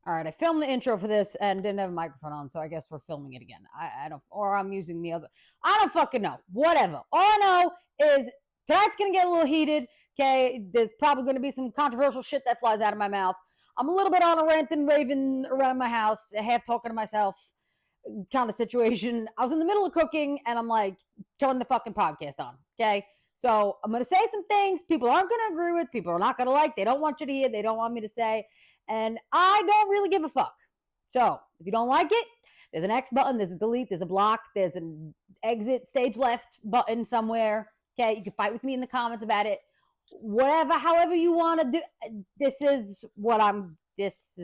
All right, I filmed the intro for this and didn't have a microphone on, so I guess we're filming it again. I don't, or I'm using the other. I don't fucking know. Whatever. All I know is tonight's gonna get a little heated. Okay, there's probably gonna be some controversial shit that flies out of my mouth. I'm a little bit on a rant and raving around my house, half talking to myself kind of situation. I was in the middle of cooking and I'm like, turn the fucking podcast on. Okay. So I'm going to say some things people aren't going to agree with, people are not going to like, they don't want you to hear, they don't want me to say, and I don't really give a fuck. So if you don't like it, there's an X button, there's a delete, there's a block, there's an exit stage left button somewhere. Okay. You can fight with me in the comments about it. Whatever, however you want to do. This is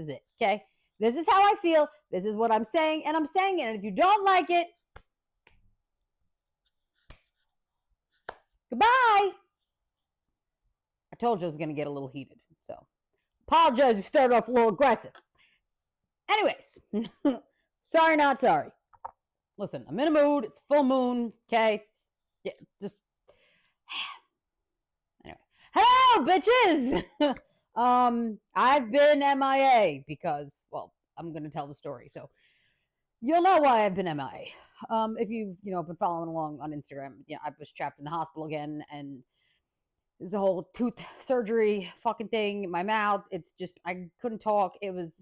it. Okay. This is how I feel. This is what I'm saying, and I'm saying it. And if you don't like it, goodbye. I told you I was going to get a little heated. So, apologize if you started off a little aggressive. Anyways, sorry, not sorry. Listen, I'm in a mood. It's full moon. Okay. Yeah, just. Anyway. Hello, bitches. I've been MIA because, well, I'm going to tell the story. So you'll know why I've been MIA. If you've, been following along on Instagram, I was trapped in the hospital again, and there's a whole tooth surgery fucking thing in my mouth. It's just, I couldn't talk. It was,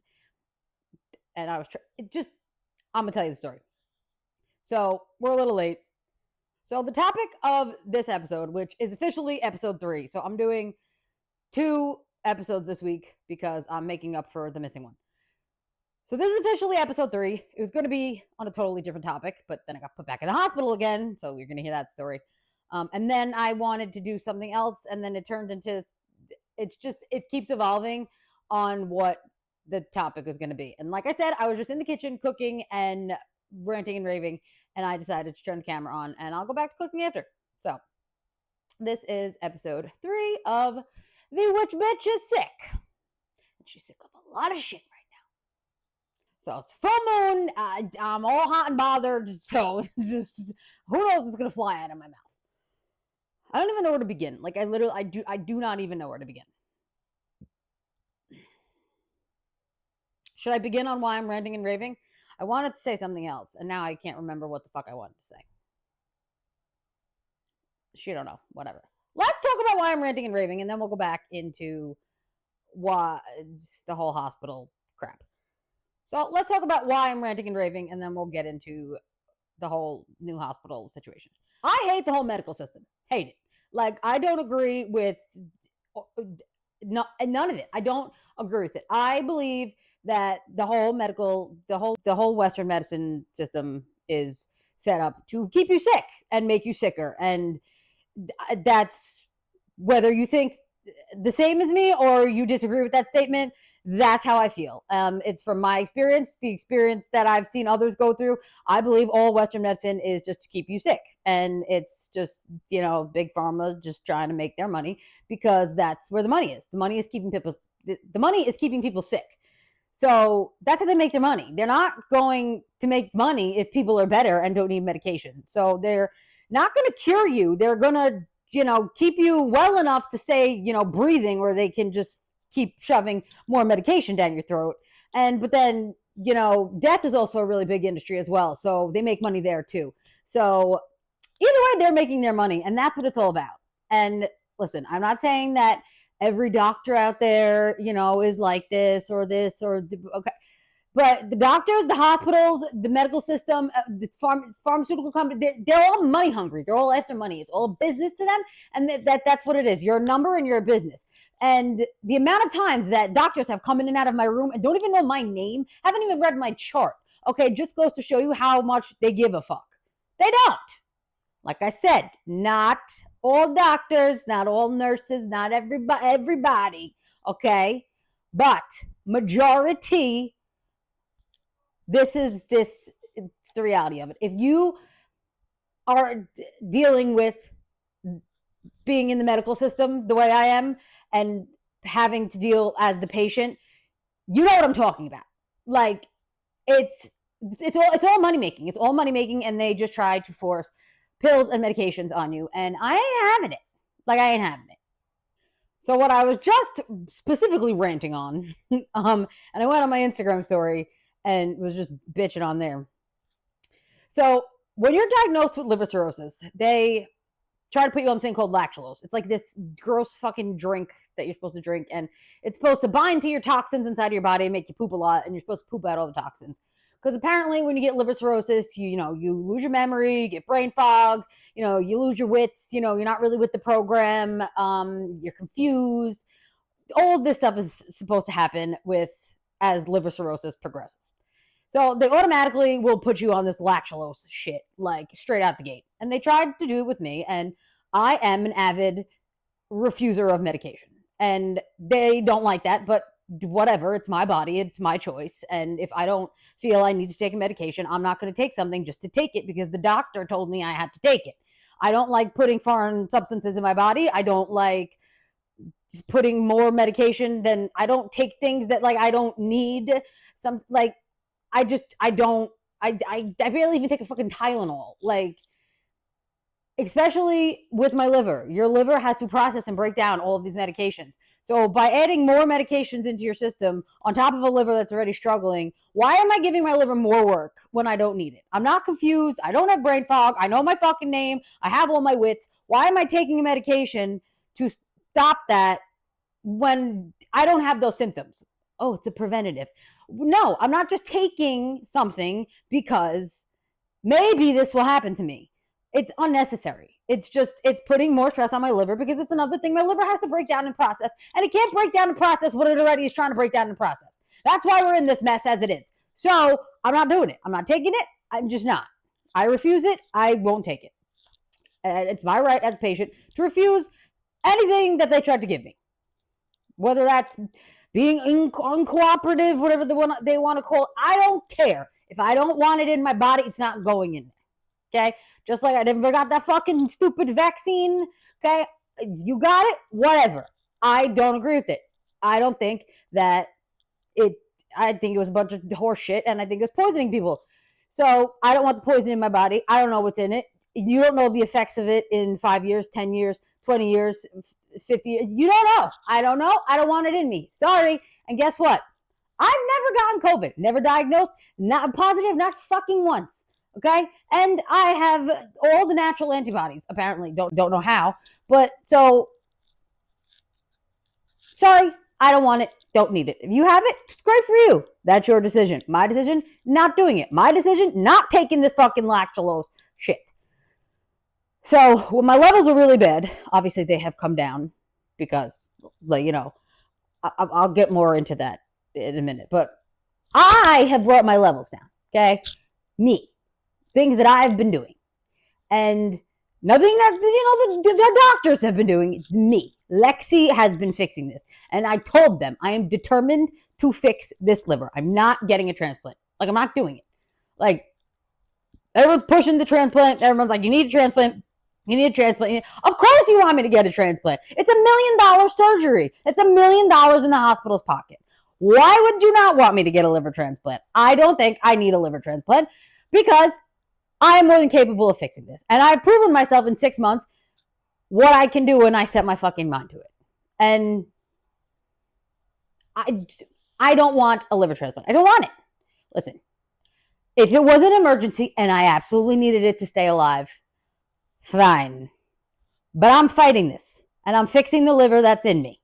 and I was, I'm going to tell you the story. So we're a little late. So the topic of this episode, which is officially episode 3. So I'm doing 2 episodes this week because I'm making up for the missing one. So this is officially episode 3. It was going to be on a totally different topic, but then I got put back in the hospital again, so you're going to hear that story. And then I wanted to do something else, and then it turned into, it keeps evolving on what the topic was going to be. And like I said, I was just in the kitchen cooking and ranting and raving, and I decided to turn the camera on, and I'll go back to cooking after. So this is episode 3 of The Witch Bitch is Sick. And she's sick of a lot of shit right now. So it's full moon. I'm all hot and bothered. So just who knows what's gonna fly out of my mouth. I don't even know where to begin. Like I do not even know where to begin. Should I begin on why I'm ranting and raving? I wanted to say something else, and now I can't remember what the fuck I wanted to say. She don't know. Whatever. Let's talk about why I'm ranting and raving, and then we'll go back into why the whole hospital crap. So let's talk about why I'm ranting and raving, and then we'll get into the whole new hospital situation. I hate the whole medical system. Hate it. Like, I don't agree with none of it. I don't agree with it. I believe that the whole Western medicine system is set up to keep you sick and make you sicker. And that's, whether you think the same as me or you disagree with that statement, that's how I feel. It's from my experience, the experience that I've seen others go through. I believe all Western medicine is just to keep you sick. And it's just, big pharma just trying to make their money because that's where the money is. The money is keeping people sick. So that's how they make their money. They're not going to make money if people are better and don't need medication. So they're not going to cure you. They're going to, keep you well enough to stay, breathing, where they can just keep shoving more medication down your throat. But then, death is also a really big industry as well. So they make money there too. So either way, they're making their money, and that's what it's all about. And listen, I'm not saying that every doctor out there, is like this or okay. But the doctors, the hospitals, the medical system, this pharmaceutical company, they're all money hungry. They're all after money. It's all business to them. And that's what it is. You're a number and you're a business. And the amount of times that doctors have come in and out of my room and don't even know my name, haven't even read my chart, okay, just goes to show you how much they give a fuck. They don't. Like I said, not all doctors, not all nurses, not everybody, okay? But majority, it's the reality of it. If you are dealing with being in the medical system the way I am and having to deal as the patient, you know what I'm talking about. Like, it's all money making. It's all money making, and they just try to force pills and medications on you, and I ain't having it. Like, I ain't having it. So what I was just specifically ranting on, and I went on my Instagram story and was just bitching on there. So when you're diagnosed with liver cirrhosis, they try to put you on something called lactulose. It's like this gross fucking drink that you're supposed to drink, and it's supposed to bind to your toxins inside of your body and make you poop a lot, and you're supposed to poop out all the toxins. Because apparently when you get liver cirrhosis, you lose your memory, you get brain fog, you lose your wits, you're not really with the program, you're confused. All of this stuff is supposed to happen as liver cirrhosis progresses. So they automatically will put you on this lactulose shit, like straight out the gate. And they tried to do it with me, and I am an avid refuser of medication. And they don't like that, but whatever, it's my body, it's my choice. And if I don't feel I need to take a medication, I'm not going to take something just to take it because the doctor told me I had to take it. I don't like putting foreign substances in my body. I don't like just putting more medication than I don't take things that like I don't need. Some like I barely even take a fucking Tylenol. Like, especially with my liver, your liver has to process and break down all of these medications. So by adding more medications into your system on top of a liver that's already struggling, why am I giving my liver more work when I don't need it? I'm not confused. I don't have brain fog. I know my fucking name. I have all my wits. Why am I taking a medication to stop that when I don't have those symptoms? Oh, it's a preventative. No, I'm not just taking something because maybe this will happen to me. It's unnecessary. It's putting more stress on my liver because it's another thing my liver has to break down and process. And it can't break down and process what it already is trying to break down and process. That's why we're in this mess as it is. So I'm not doing it. I'm not taking it. I'm just not. I refuse it. I won't take it. And it's my right as a patient to refuse anything that they tried to give me. Whether that's being uncooperative, whatever they want to call it, I don't care. If I don't want it in my body, it's not going in there. Okay? Just like I never got that fucking stupid vaccine. Okay? You got it? Whatever. I don't agree with it. I don't think that I think it was a bunch of horse shit, and I think it was poisoning people. So I don't want the poison in my body. I don't know what's in it. You don't know the effects of it in 5 years, 10 years, 20 years, 50 years. You don't know. I don't know. I don't want it in me. Sorry. And guess what? I've never gotten COVID. Never diagnosed. Not positive. Not fucking once. Okay? And I have all the natural antibodies. Apparently. Don't know how. But so, sorry. I don't want it. Don't need it. If you have it, it's great for you. That's your decision. My decision, not doing it. My decision, not taking this fucking lactulose shit. So when my levels are really bad, obviously they have come down because, like, I'll get more into that in a minute. But I have brought my levels down, okay? Me. Things that I've been doing. And nothing that, the doctors have been doing. It's me. Lexi has been fixing this. And I told them I am determined to fix this liver. I'm not getting a transplant. Like, I'm not doing it. Like, everyone's pushing the transplant. Everyone's like, you need a transplant. You need a transplant. Of course you want me to get a transplant. It's $1 million surgery. It's $1 million in the hospital's pocket. Why would you not want me to get a liver transplant? I don't think I need a liver transplant because I am more than capable of fixing this. And I've proven myself in 6 months what I can do when I set my fucking mind to it. And I don't want a liver transplant. I don't want it. Listen, if it was an emergency and I absolutely needed it to stay alive, fine. But I'm fighting this. And I'm fixing the liver that's in me.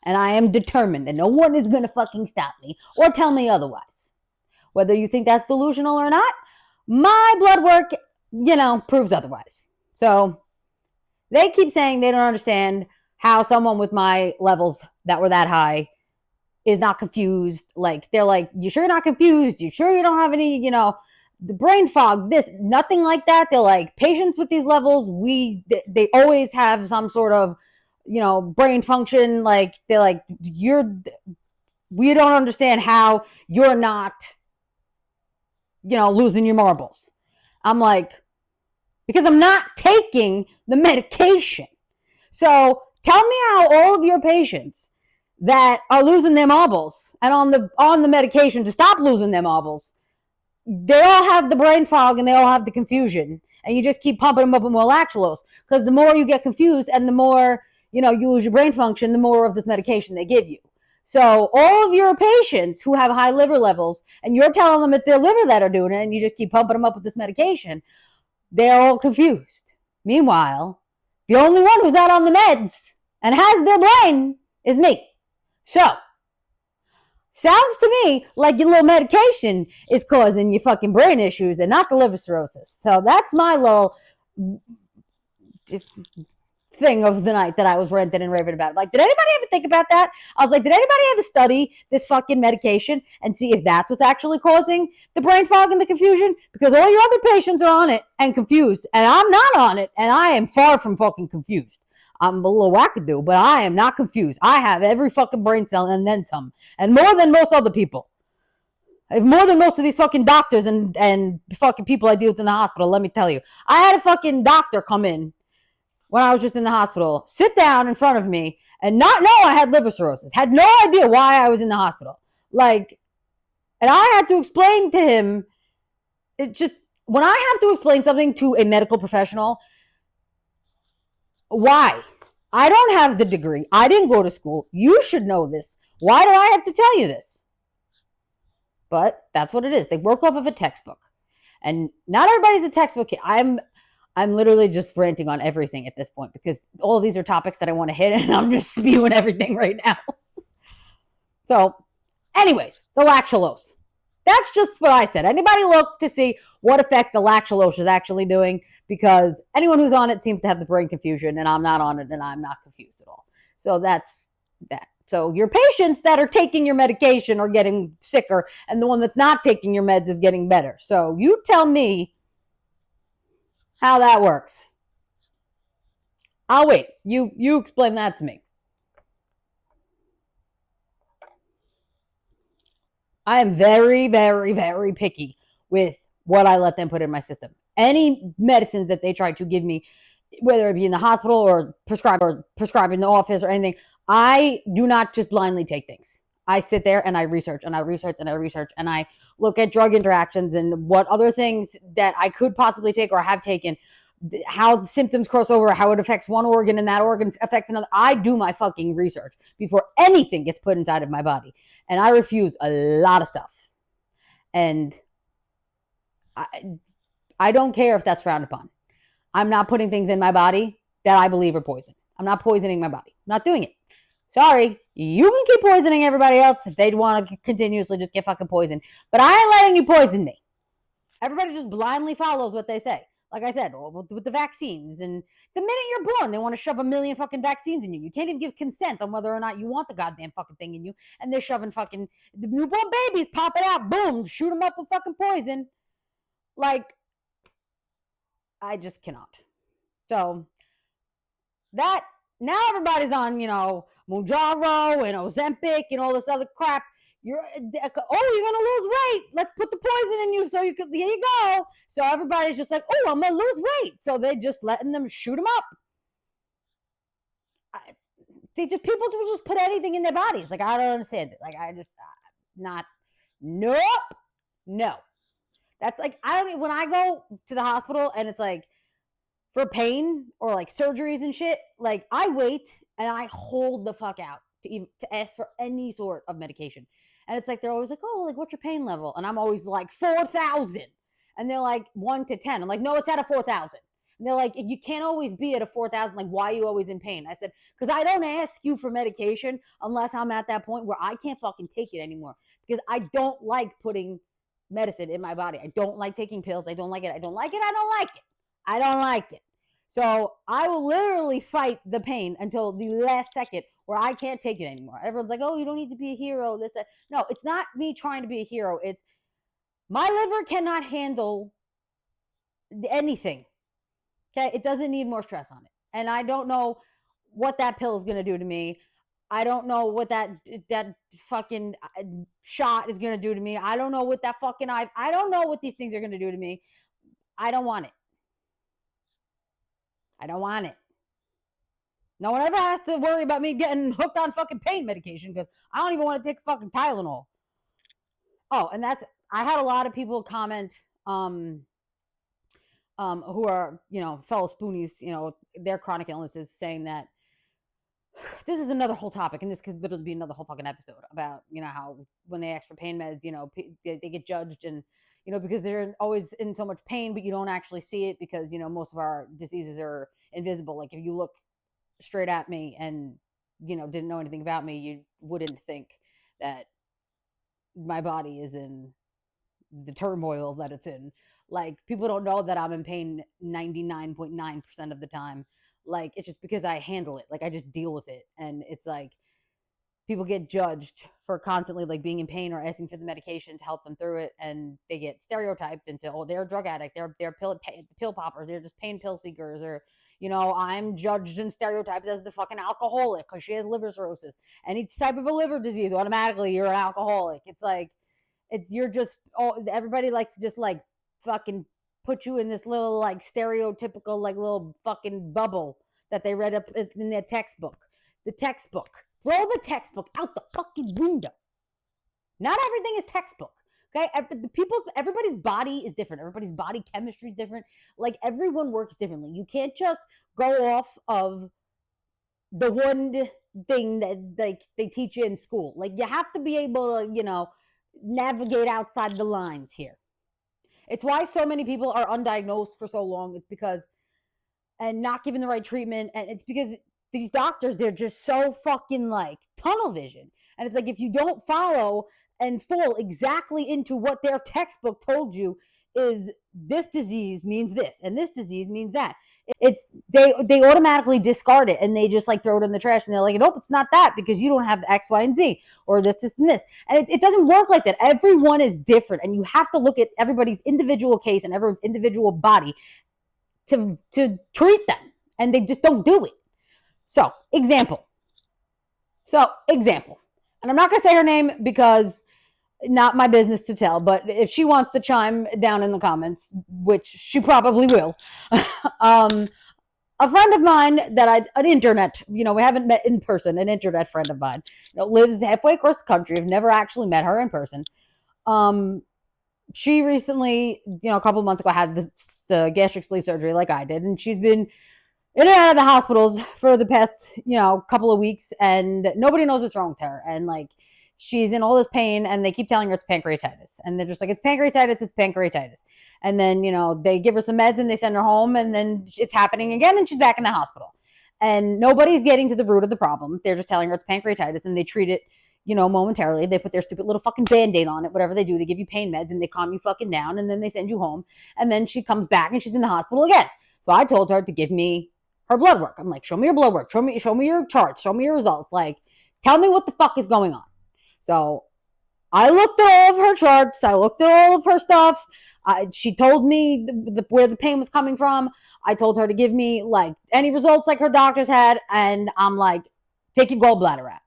And I am determined. And no one is going to fucking stop me or tell me otherwise. Whether you think that's delusional or not, my blood work, proves otherwise. So they keep saying they don't understand how someone with my levels that were that high is not confused. Like, they're like, you sure you're not confused? You sure you don't have any, the brain fog, this, nothing like that. They're like, patients with these levels, they always have some sort of, brain function. Like, they're like, we don't understand how you're not, losing your marbles. I'm like, because I'm not taking the medication. So tell me how all of your patients that are losing their marbles and on the medication to stop losing their marbles, they all have the brain fog and they all have the confusion, and you just keep pumping them up with more lactulose, because the more you get confused and the more you lose your brain function, the more of this medication they give you. So all of your patients who have high liver levels, and you're telling them it's their liver that are doing it, and you just keep pumping them up with this medication, they're all confused. Meanwhile, the only one who's not on the meds and has their brain is me. So, sounds to me like your little medication is causing your fucking brain issues and not the liver cirrhosis. So that's my little thing of the night that I was ranting and raving about. Like, did anybody ever think about that? I was like, did anybody ever study this fucking medication and see if that's what's actually causing the brain fog and the confusion? Because all your other patients are on it and confused, and I'm not on it, and I am far from fucking confused. I'm a little wackadoo, but I am not confused. I have every fucking brain cell and then some, and more than most other people. I have more than most of these fucking doctors and fucking people I deal with in the hospital, let me tell you. I had a fucking doctor come in when I was just in the hospital, sit down in front of me and not know I had liver cirrhosis. Had no idea why I was in the hospital. Like, and I had to explain to him, when I have to explain something to a medical professional, why? I don't have the degree. I didn't go to school. You should know this. Why do I have to tell you this? But that's what it is. They work off of a textbook. And not everybody's a textbook kid. I'm literally just ranting on everything at this point because all of these are topics that I want to hit and I'm just spewing everything right now. So, anyways, the lactulose. That's just what I said. Anybody look to see what effect the lactulose is actually doing? Because anyone who's on it seems to have the brain confusion, and I'm not on it, and I'm not confused at all. So that's that. So your patients that are taking your medication are getting sicker, and the one that's not taking your meds is getting better. So you tell me how that works. I'll wait. You explain that to me. I am very, very, very picky with what I let them put in my system. Any medicines that they try to give me, whether it be in the hospital or prescribe in the office or anything, I do not just blindly take things. I sit there and I research and I research and I research and I look at drug interactions and what other things that I could possibly take or have taken, how the symptoms cross over, how it affects one organ and that organ affects another. I do my fucking research before anything gets put inside of my body. And I refuse a lot of stuff. And I don't care if that's frowned upon. I'm not putting things in my body that I believe are poison. I'm not poisoning my body. I'm not doing it. Sorry, you can keep poisoning everybody else if they want to continuously just get fucking poisoned. But I ain't letting you poison me. Everybody just blindly follows what they say. Like I said, with the vaccines. And the minute you're born, they want to shove a million fucking vaccines in you. You can't even give consent on whether or not you want the goddamn fucking thing in you. And they're shoving fucking the newborn babies popping out. Boom, shoot them up with fucking poison. Like, I just cannot. So, that, now everybody's on, Mounjaro and Ozempic and all this other crap. You're gonna lose weight. Let's put the poison in you so you can. Here you go. So everybody's just like, oh, I'm gonna lose weight. So they're just letting them shoot them up. People just put anything in their bodies. Like, I don't understand it. Like, I just nope, no. That's like, I don't. When I go to the hospital and it's like for pain or like surgeries and shit, like I wait and I hold the fuck out to ask for any sort of medication. And it's like, they're always like, oh, like, what's your pain level? And I'm always like, 4,000. And they're like, 1 to 10. I'm like, no, it's at a 4,000. And they're like, you can't always be at a 4,000. Like, why are you always in pain? I said, because I don't ask you for medication unless I'm at that point where I can't fucking take it anymore. Because I don't like putting medicine in my body. I don't like taking pills. I don't like it. I don't like it. I don't like it. I don't like it. So I will literally fight the pain until the last second where I can't take it anymore. Everyone's like, oh, you don't need to be a hero. This, that. No, it's not me trying to be a hero. It's my liver cannot handle anything. Okay, it doesn't need more stress on it. And I don't know what that pill is going to do to me. I don't know what that fucking shot is going to do to me. I don't know what that fucking I don't know what these things are going to do to me. I don't want it. I don't want it. No one ever has to worry about me getting hooked on fucking pain medication because I don't even want to take fucking Tylenol. Oh, and I had a lot of people comment who are, fellow spoonies, their chronic illnesses saying that this is another whole topic, and this could literally be another whole fucking episode about, how when they ask for pain meds, they get judged, and because they're always in so much pain, but you don't actually see it because most of our diseases are invisible. Like if you look straight at me and didn't know anything about me, you wouldn't think that my body is in the turmoil that it's in. Like people don't know that I'm in pain 99.9% of the time. Like it's just because I handle it. Like I just deal with it. And it's like people get judged for constantly like being in pain or asking for the medication to help them through it, and they get stereotyped into, oh, they're a drug addict, they're pill poppers, they're just pain pill seekers, or I'm judged and stereotyped as the fucking alcoholic because she has liver cirrhosis. Any type of a liver disease, automatically you're an alcoholic. It's like you're just, oh, everybody likes to just like fucking put you in this little like stereotypical like little fucking bubble that they read up in their textbook. The textbook. Throw the textbook out the fucking window. Not everything is textbook. Okay, everybody's body is different. Everybody's body chemistry is different. Like everyone works differently. You can't just go off of the one thing that like they teach you in school. Like you have to be able to, navigate outside the lines here. It's why so many people are undiagnosed for so long. It's because, and not given the right treatment, and it's because these doctors, they're just so fucking like tunnel vision. And it's like if you don't follow and fall exactly into what their textbook told you is this disease means this and this disease means that, it's they automatically discard it and they just like throw it in the trash, and they're like, nope, it's not that because you don't have the X, Y, and Z, or this and this. And it doesn't work like that. Everyone is different, and you have to look at everybody's individual case and everyone's individual body to treat them, and they just don't do it. So example, and I'm not going to say her name because not my business to tell, but if she wants to chime down in the comments, which she probably will, a friend of mine an internet, we haven't met in person, an internet friend of mine, lives halfway across the country. I've never actually met her in person. She recently, a couple months ago, had the gastric sleeve surgery like I did, and she's been in and out of the hospitals for the past, couple of weeks, and nobody knows what's wrong with her. And like, she's in all this pain, and they keep telling her it's pancreatitis, and they're just like, it's pancreatitis. And then, they give her some meds and they send her home, and then it's happening again, and she's back in the hospital. And nobody's getting to the root of the problem. They're just telling her it's pancreatitis, and they treat it, momentarily. They put their stupid little fucking Band-Aid on it, whatever they do. They give you pain meds, and they calm you fucking down, and then they send you home. And then she comes back, and she's in the hospital again. So I told her to give me her blood work. I'm like, show me your blood work. Show me your charts. Show me your results. Like, tell me what the fuck is going on. So I looked at all of her charts. I looked at all of her stuff. She told me where the pain was coming from. I told her to give me like any results like her doctors had. And I'm like, take your gallbladder out.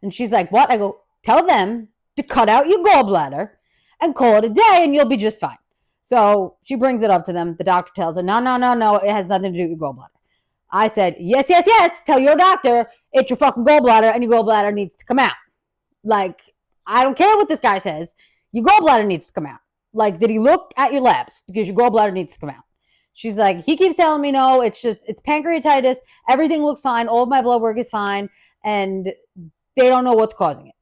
And she's like, what? I go, tell them to cut out your gallbladder and call it a day, and you'll be just fine. So she brings it up to them. The doctor tells her, no, it has nothing to do with your gallbladder. I said, yes, tell your doctor it's your fucking gallbladder, and your gallbladder needs to come out. Like, I don't care what this guy says. Your gallbladder needs to come out. Like, did he look at your labs? Because your gallbladder needs to come out. She's like, he keeps telling me no, it's pancreatitis. Everything looks fine. All of my blood work is fine. And they don't know what's causing it.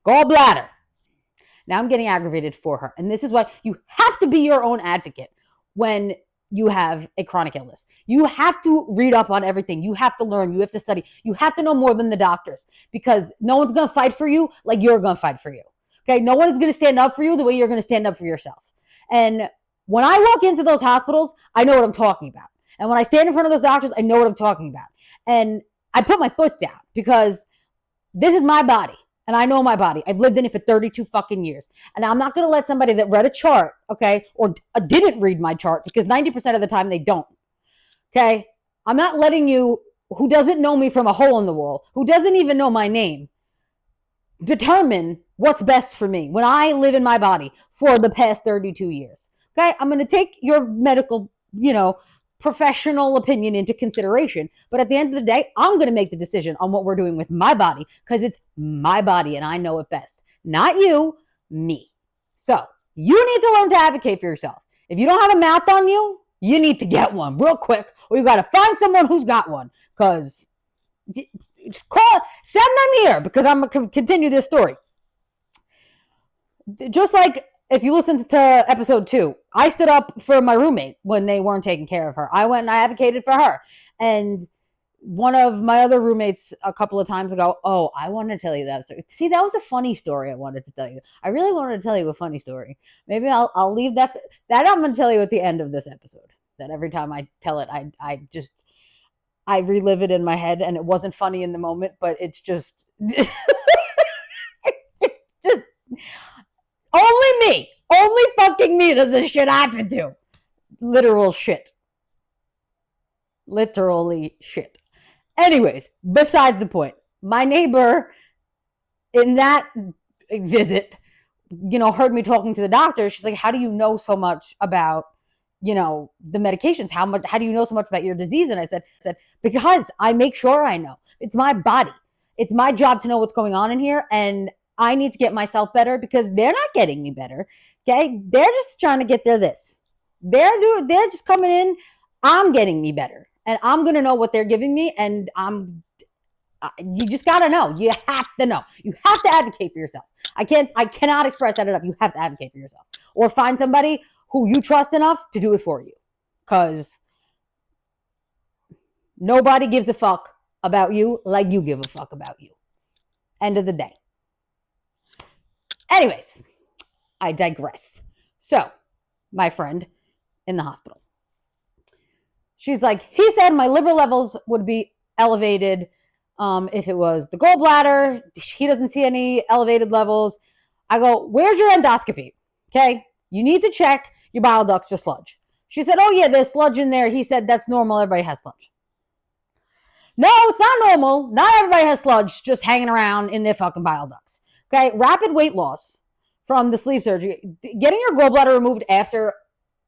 Gallbladder. Now I'm getting aggravated for her. And this is why you have to be your own advocate when you have a chronic illness. You have to read up on everything. You have to learn. You have to study. You have to know more than the doctors, because no one's going to fight for you like you're going to fight for you. Okay? No one is going to stand up for you the way you're going to stand up for yourself. And when I walk into those hospitals, I know what I'm talking about. And when I stand in front of those doctors, I know what I'm talking about. And I put my foot down because this is my body. And I know my body. I've lived in it for 32 fucking years. And I'm not going to let somebody that read a chart, okay, or didn't read my chart, because 90% of the time they don't, okay? I'm not letting you, who doesn't know me from a hole in the wall, who doesn't even know my name, determine what's best for me when I live in my body for the past 32 years, okay? I'm going to take your medical, professional opinion into consideration. But at the end of the day, I'm going to make the decision on what we're doing with my body, because it's my body and I know it best. Not you, me. So you need to learn to advocate for yourself. If you don't have a mouth on you, You need to get one real quick, or you got to find someone who's got one. Because just send them here, because I'm going to continue this story. Just like if you listen to episode 2, I stood up for my roommate when they weren't taking care of her. I went and I advocated for her. And one of my other roommates a couple of times ago, oh, I wanted to tell you that story. See, that was a funny story I wanted to tell you. I really wanted to tell you a funny story. Maybe I'll leave that I'm going to tell you at the end of this episode. That every time I tell it, I relive it in my head, and it wasn't funny in the moment, but it's just just only fucking me does this shit happen to. Literally shit. Anyways, besides the point, my neighbor in that visit, heard me talking to the doctor. She's like, how do you know so much about, the medications? How do you know so much about your disease? And I said, because I make sure I know. It's my body. It's my job to know what's going on in here. And I need to get myself better, because they're not getting me better. Okay. They're just trying to get this. They're just coming in. I'm getting me better, and I'm going to know what they're giving me. And you just got to know. You have to know. You have to advocate for yourself. I cannot express that enough. You have to advocate for yourself, or find somebody who you trust enough to do it for you, because nobody gives a fuck about you like you give a fuck about you. End of the day. Anyways, I digress. So, my friend in the hospital, she's like, he said my liver levels would be elevated if it was the gallbladder. He doesn't see any elevated levels. I go, where's your endoscopy? Okay, you need to check your bile ducts for sludge. She said, oh yeah, there's sludge in there. He said, that's normal. Everybody has sludge. No, it's not normal. Not everybody has sludge just hanging around in their fucking bile ducts. Okay, rapid weight loss from the sleeve surgery. Getting your gallbladder removed after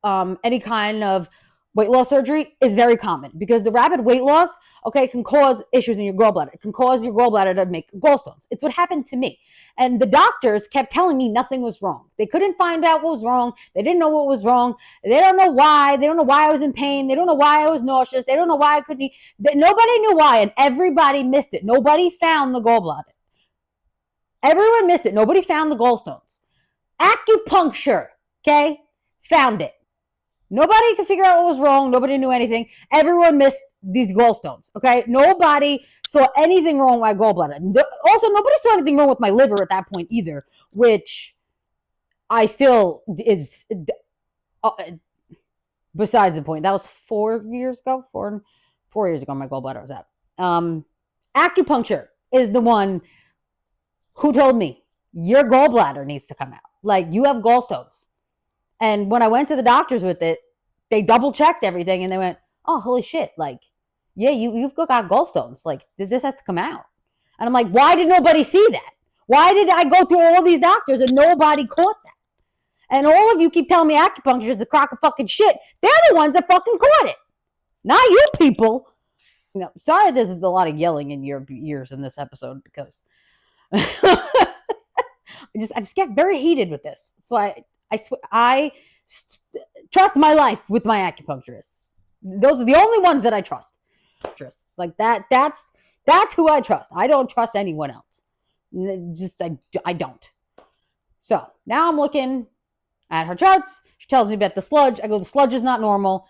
any kind of weight loss surgery is very common, because the rapid weight loss, can cause issues in your gallbladder. It can cause your gallbladder to make gallstones. It's what happened to me. And the doctors kept telling me nothing was wrong. They couldn't find out what was wrong. They didn't know what was wrong. They don't know why. They don't know why I was in pain. They don't know why I was nauseous. They don't know why I couldn't eat. Nobody knew why, and everybody missed it. Nobody found the gallbladder. Everyone missed it. Nobody found the gallstones. Acupuncture, found it. Nobody could figure out what was wrong. Nobody knew anything. Everyone missed these gallstones, Nobody saw anything wrong with my gallbladder. Also, nobody saw anything wrong with my liver at that point either, which I still is besides the point. That was 4 years ago. 4 years ago, my gallbladder was out. Acupuncture is the one who told me, your gallbladder needs to come out. Like, you have gallstones. And when I went to the doctors with it, they double checked everything, and they went, oh, holy shit. Like, yeah, you've got gallstones. Like, this has to come out. And I'm like, why did nobody see that? Why did I go through all these doctors and nobody caught that? And all of you keep telling me acupuncture is a crock of fucking shit. They're the ones that fucking caught it. Not you people. Sorry there's a lot of yelling in your ears in this episode, because I just get very heated with this. That's why I trust my life with my acupuncturists. Those are the only ones that I trust. Like that's who I trust. I don't trust anyone else. I don't. So now I'm looking at her charts. She tells me about the sludge. I go, the sludge is not normal.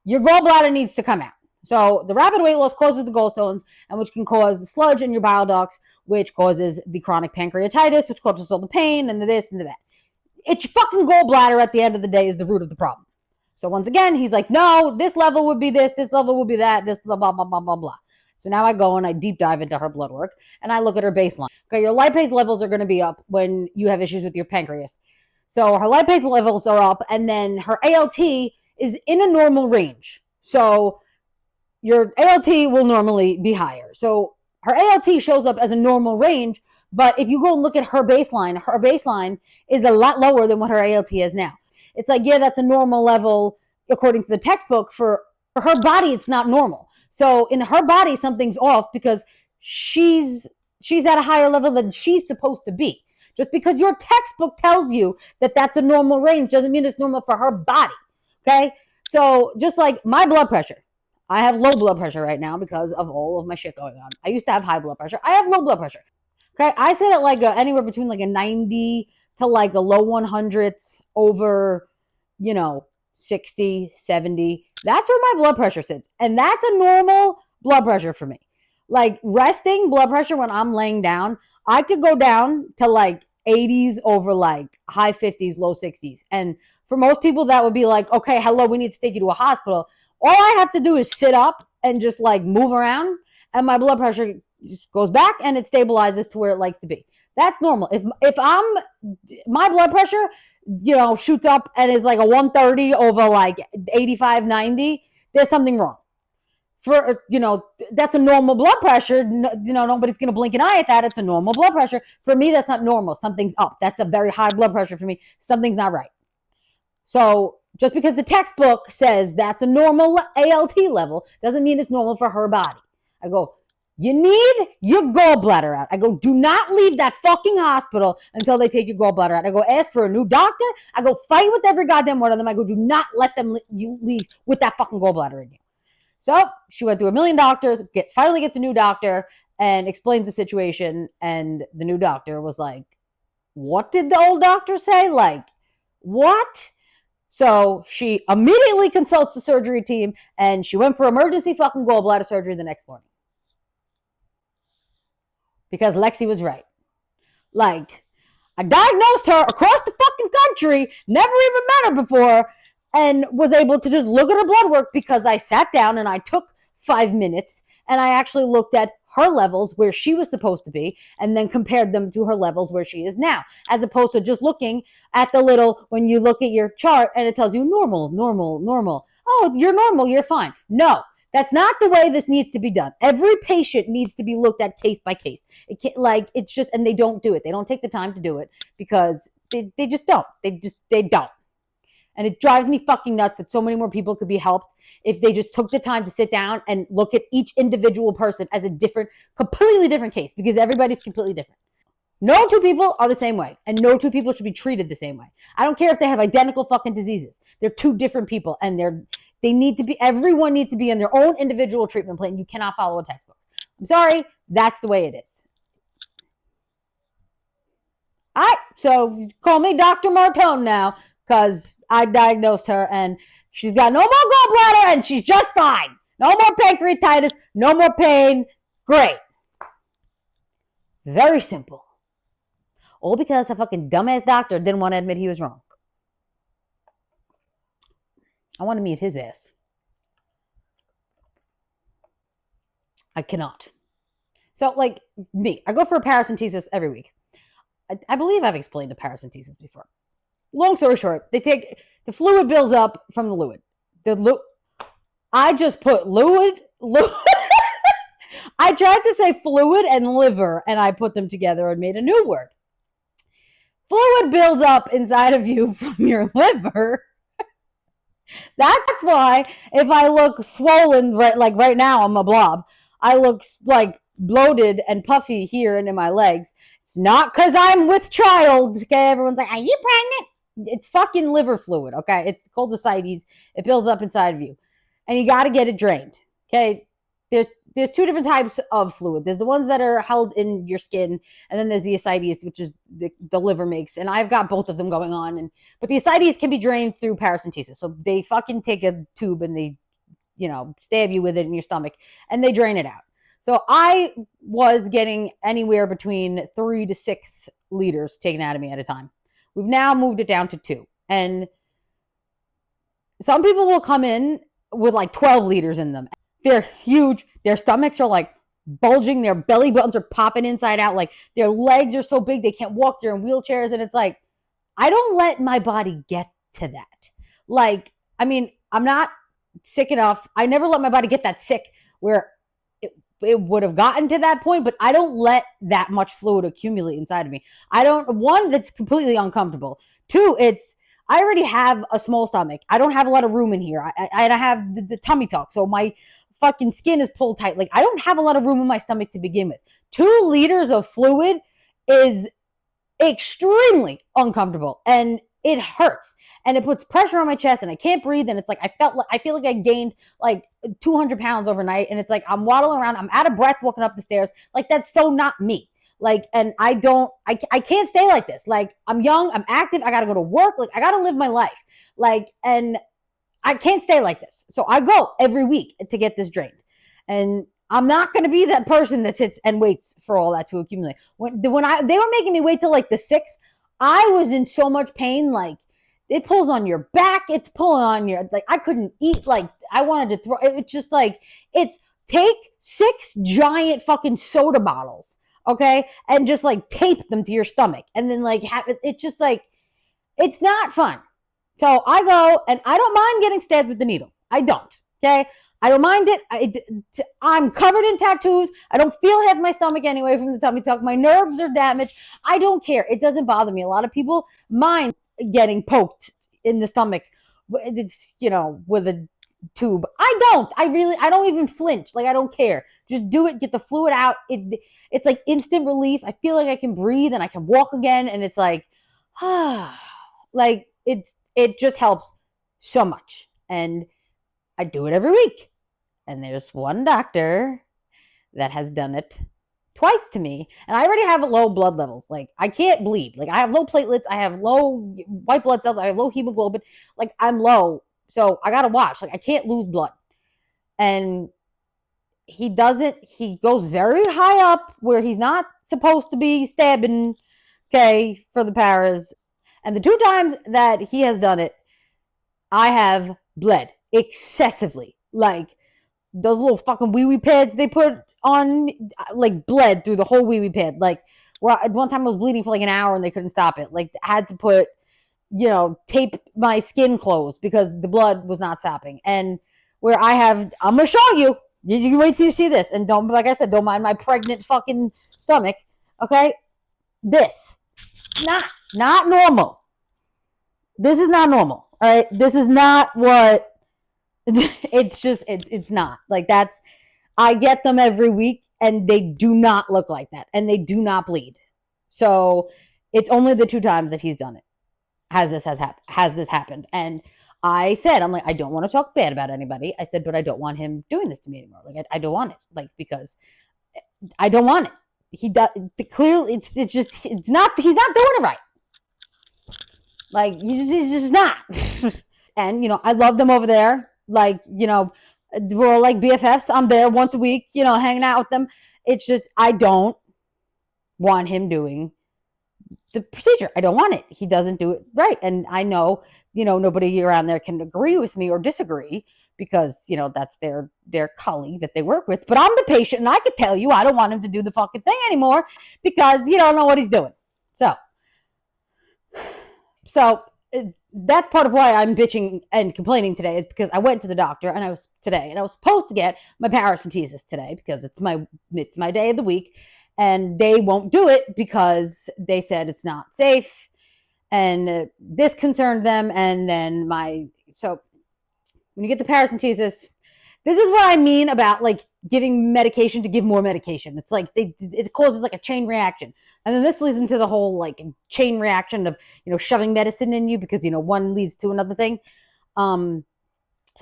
Your gallbladder needs to come out. So the rapid weight loss causes the gallstones, and which can cause the sludge in your bile ducts, which causes the chronic pancreatitis, which causes all the pain and the this and the that. It's your fucking gallbladder at the end of the day is the root of the problem. So once again, he's like, no, this level would be this level would be that, this blah, blah, blah, blah, blah, blah. So now I go and I deep dive into her blood work, and I look at her baseline. Okay, your lipase levels are going to be up when you have issues with your pancreas. So her lipase levels are up, and then her ALT is in a normal range. So your ALT will normally be higher. So her ALT shows up as a normal range, but if you go and look at her baseline is a lot lower than what her ALT is now. It's like, yeah, that's a normal level according to the textbook. For her body, it's not normal. So in her body, something's off, because she's at a higher level than she's supposed to be. Just because your textbook tells you that that's a normal range doesn't mean it's normal for her body. Okay? So just like my blood pressure, I have low blood pressure right now because of all of my shit going on. I used to have high blood pressure. I have low blood pressure. Okay, I sit at like anywhere between like a 90 to like a low 100s over, 60, 70. That's where my blood pressure sits. And that's a normal blood pressure for me. Like resting blood pressure when I'm laying down, I could go down to like 80s over like high 50s, low 60s. And for most people, that would be like, okay, hello, we need to take you to a hospital. All I have to do is sit up and just like move around, and my blood pressure just goes back and it stabilizes to where it likes to be. That's normal. If I'm my blood pressure, shoots up and is like a 130 over like 85, 90, there's something wrong. For that's a normal blood pressure. Nobody's gonna blink an eye at that. It's a normal blood pressure. For me, that's not normal. Something's up. That's a very high blood pressure for me. Something's not right. So just because the textbook says that's a normal ALT level doesn't mean it's normal for her body. I go, you need your gallbladder out. I go, do not leave that fucking hospital until they take your gallbladder out. I go, ask for a new doctor. I go, fight with every goddamn one of them. I go, do not let them you leave with that fucking gallbladder in you. So she went through a million doctors, finally gets a new doctor and explains the situation. And the new doctor was like, what did the old doctor say? Like, what? So she immediately consults the surgery team and she went for emergency fucking gallbladder surgery the next morning. Because Lexi was right. Like, I diagnosed her across the fucking country, never even met her before, and was able to just look at her blood work because I sat down and I took 5 minutes and I actually looked at her levels where she was supposed to be and then compared them to her levels where she is now, as opposed to just looking at the little, when you look at your chart and it tells you normal, normal, normal. Oh, you're normal, you're fine. No, that's not the way this needs to be done. Every patient needs to be looked at case by case. It can't, it's just, and they don't do it. They don't take the time to do it because they just don't. They don't. And it drives me fucking nuts that so many more people could be helped if they just took the time to sit down and look at each individual person as a completely different case, because everybody's completely different. No two people are the same way, and no two people should be treated the same way. I don't care if they have identical fucking diseases. They're two different people, and everyone needs to be in their own individual treatment plan. You cannot follow a textbook. I'm sorry, that's the way it is. All right, so call me Dr. Martone now, because I diagnosed her and she's got no more gallbladder and she's just fine. No more pancreatitis, no more pain. Great. Very simple. All because a fucking dumbass doctor didn't want to admit he was wrong. I want to meet his ass. I cannot. So, like me, I go for a paracentesis every week. I believe I've explained the paracentesis before. Long story short, they take the fluid builds up from the fluid. I just put fluid. I tried to say fluid and liver, and I put them together and made a new word. Fluid builds up inside of you from your liver. That's why if I look swollen, right now I'm a blob, I look like bloated and puffy here and in my legs. It's not because I'm with child. Okay, everyone's like, are you pregnant? It's fucking liver fluid, okay? It's called ascites. It builds up inside of you. And you got to get it drained, okay? There's two different types of fluid. There's the ones that are held in your skin, and then there's the ascites, which is the liver makes. And I've got both of them going on. But the ascites can be drained through paracentesis. So they fucking take a tube and they, stab you with it in your stomach, and they drain it out. So I was getting anywhere between 3 to 6 liters taken out of me at a time. We've now moved it down to 2. And some people will come in with like 12 liters in them. They're huge. Their stomachs are like bulging. Their belly buttons are popping inside out. Like their legs are so big they can't walk. They're in wheelchairs. And it's like, I don't let my body get to that. Like, I mean, I'm not sick enough. I never let my body get that sick where it would have gotten to that point, but I don't let that much fluid accumulate inside of me. One, that's completely uncomfortable. 2, I already have a small stomach. I don't have a lot of room in here. I have the tummy tuck, so my fucking skin is pulled tight. Like, I don't have a lot of room in my stomach to begin with. 2 liters of fluid is extremely uncomfortable. And it hurts and it puts pressure on my chest and I can't breathe. And it's like, I feel like I gained like 200 pounds overnight. And it's like, I'm waddling around. I'm out of breath walking up the stairs. Like, that's so not me. Like, and I can't stay like this. Like, I'm young, I'm active. I got to go to work. Like, I got to live my life. Like, and I can't stay like this. So I go every week to get this drained. And I'm not going to be that person that sits and waits for all that to accumulate. When they were making me wait till like the 6th, I was in so much pain. Like, it pulls on your back. It's pulling on your, like, I couldn't eat. Like, I wanted to throw, it's just like, it's take 6 giant fucking soda bottles, okay? And just like tape them to your stomach. And then like, it's just like, it's not fun. So I go and I don't mind getting stabbed with the needle. I don't, okay? I don't mind it. I'm covered in tattoos. I don't feel half my stomach anyway from the tummy tuck. My nerves are damaged. I don't care. It doesn't bother me. A lot of people mind getting poked in the stomach. It's, with a tube. I don't. I don't even flinch. Like, I don't care. Just do it. Get the fluid out. It's like instant relief. I feel like I can breathe and I can walk again. And it's like, like it just helps so much. And I do it every week. And there's one doctor that has done it twice to me. And I already have low blood levels. Like, I can't bleed. Like, I have low platelets. I have low white blood cells. I have low hemoglobin. Like, I'm low. So I got to watch. Like, I can't lose blood. And he goes very high up where he's not supposed to be stabbing, okay, for the paras. And the 2 times that he has done it, I have bled excessively. Like, those little fucking wee-wee pads they put on, like, bled through the whole wee-wee pad. Like, one time I was bleeding for like an hour and they couldn't stop it. Like, I had to put, tape my skin closed because the blood was not stopping. And where I'm going to show you. You can wait till you see this. And don't, like I said, don't mind my pregnant fucking stomach. Okay? This. Not normal. This is not normal. All right? This is not what... It's just, it's not. Like, I get them every week and they do not look like that. And they do not bleed. So it's only the 2 times that he's done it. Has this happened. And I said, I'm like, I don't want to talk bad about anybody. I said, but I don't want him doing this to me anymore. Like, I don't want it. Like, because I don't want it. He does, clearly, it's not, he's not doing it right. Like, he's just not. And, I love them over there. Like, we're all like BFFs. I'm there once a week, hanging out with them. It's just, I don't want him doing the procedure. I don't want it. He doesn't do it right. And I know, nobody around there can agree with me or disagree because, that's their colleague that they work with. But I'm the patient and I could tell you I don't want him to do the fucking thing anymore because you don't know what he's doing. So that's part of why I'm bitching and complaining today is because I went to the doctor and I was supposed to get my paracentesis today because it's my day of the week and they won't do it because they said it's not safe and this concerned them. And then so when you get the paracentesis, this is what I mean about like giving medication to give more medication. It's like it causes like a chain reaction. And then this leads into the whole like chain reaction of, shoving medicine in you because, one leads to another thing. So